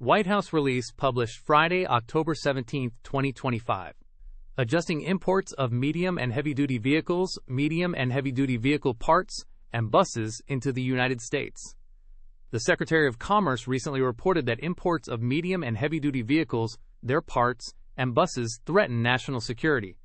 White House release published Friday, October 17, 2025. Adjusting imports of medium and heavy-duty vehicles, medium and heavy-duty vehicle parts, and buses into the United States. The Secretary of Commerce recently reported that imports of medium and heavy-duty vehicles, their parts, and buses threaten national security.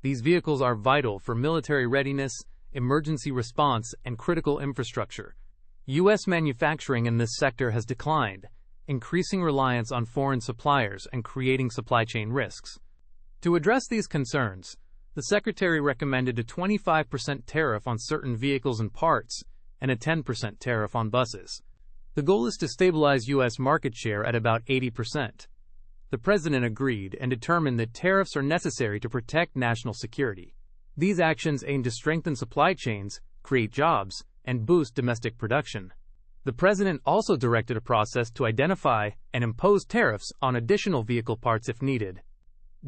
These vehicles are vital for military readiness, emergency response, and critical infrastructure. U.S. manufacturing in this sector has declined, increasing reliance on foreign suppliers and creating supply chain risks. To address these concerns, the Secretary recommended a 25% tariff on certain vehicles and parts and a 10% tariff on buses. The goal is to stabilize U.S. market share at about 80%. The President agreed and determined that tariffs are necessary to protect national security. These actions aim to strengthen supply chains, create jobs, and boost domestic production. The President also directed a process to identify and impose tariffs on additional vehicle parts if needed.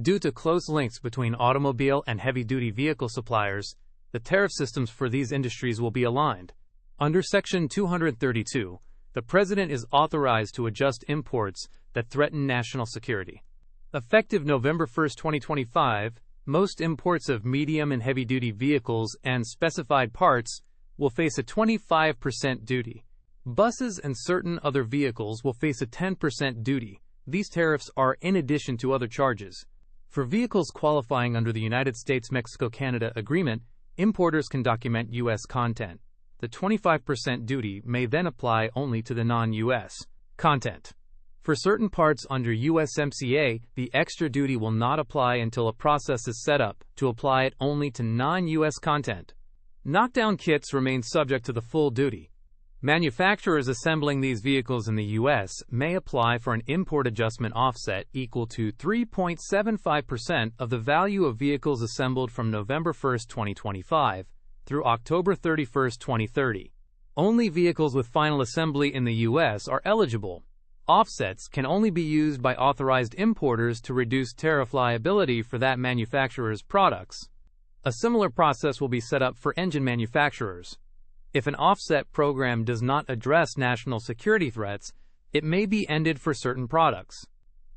Due to close links between automobile and heavy-duty vehicle suppliers, the tariff systems for these industries will be aligned. Under Section 232, the President is authorized to adjust imports that threaten national security. Effective November 1, 2025, most imports of medium and heavy-duty vehicles and specified parts will face a 25% duty. Buses and certain other vehicles will face a 10% duty. These tariffs are in addition to other charges. For vehicles qualifying under the United States-Mexico-Canada Agreement, importers can document U.S. content. The 25% duty may then apply only to the non-U.S. content. For certain parts under USMCA, the extra duty will not apply until a process is set up to apply it only to non-U.S. content. Knockdown kits remain subject to the full duty. Manufacturers assembling these vehicles in the U.S. may apply for an import adjustment offset equal to 3.75% of the value of vehicles assembled from November 1, 2025, through October 31, 2030. Only vehicles with final assembly in the U.S. are eligible. Offsets can only be used by authorized importers to reduce tariff liability for that manufacturer's products. A similar process will be set up for engine manufacturers. If an offset program does not address national security threats, it may be ended for certain products.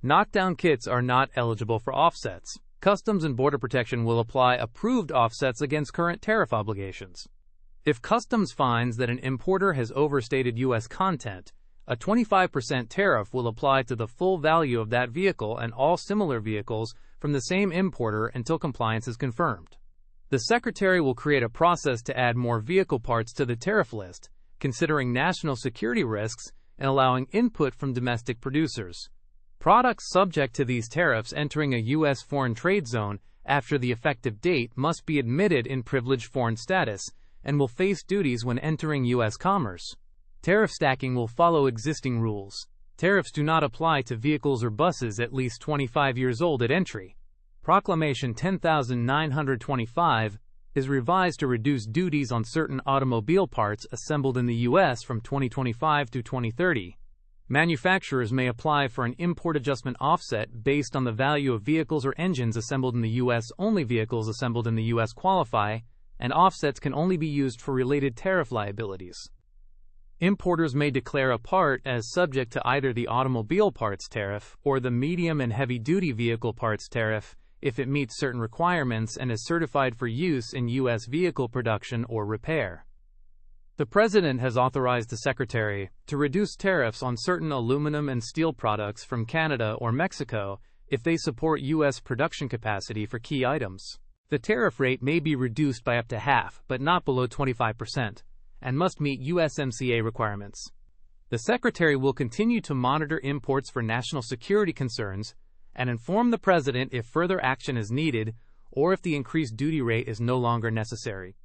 Knockdown kits are not eligible for offsets. Customs and Border Protection will apply approved offsets against current tariff obligations. If Customs finds that an importer has overstated U.S. content, a 25% tariff will apply to the full value of that vehicle and all similar vehicles from the same importer until compliance is confirmed. The Secretary will create a process to add more vehicle parts to the tariff list, considering national security risks and allowing input from domestic producers. Products subject to these tariffs entering a U.S. foreign trade zone after the effective date must be admitted in privileged foreign status and will face duties when entering U.S. commerce. Tariff stacking will follow existing rules. Tariffs do not apply to vehicles or buses at least 25 years old at entry. Proclamation 10,925 is revised to reduce duties on certain automobile parts assembled in the U.S. from 2025 to 2030. Manufacturers may apply for an import adjustment offset based on the value of vehicles or engines assembled in the U.S. Only vehicles assembled in the U.S. qualify, and offsets can only be used for related tariff liabilities. Importers may declare a part as subject to either the automobile parts tariff or the medium and heavy-duty vehicle parts tariff if it meets certain requirements and is certified for use in U.S. vehicle production or repair. The President has authorized the Secretary to reduce tariffs on certain aluminum and steel products from Canada or Mexico if they support U.S. production capacity for key items. The tariff rate may be reduced by up to half, but not below 25%, and must meet USMCA requirements. The Secretary will continue to monitor imports for national security concerns and inform the President if further action is needed or if the increased duty rate is no longer necessary.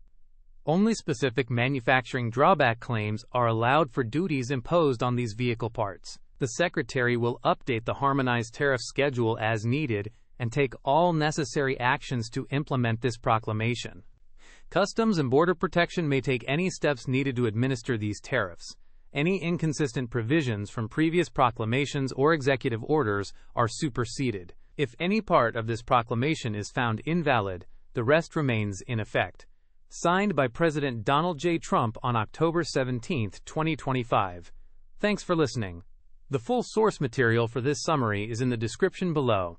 Only specific manufacturing drawback claims are allowed for duties imposed on these vehicle parts. The Secretary will update the harmonized tariff schedule as needed and take all necessary actions to implement this proclamation. Customs and Border Protection may take any steps needed to administer these tariffs. Any inconsistent provisions from previous proclamations or executive orders are superseded. If any part of this proclamation is found invalid, the rest remains in effect. Signed by President Donald J. Trump on October 17, 2025. Thanks for listening. The full source material for this summary is in the description below.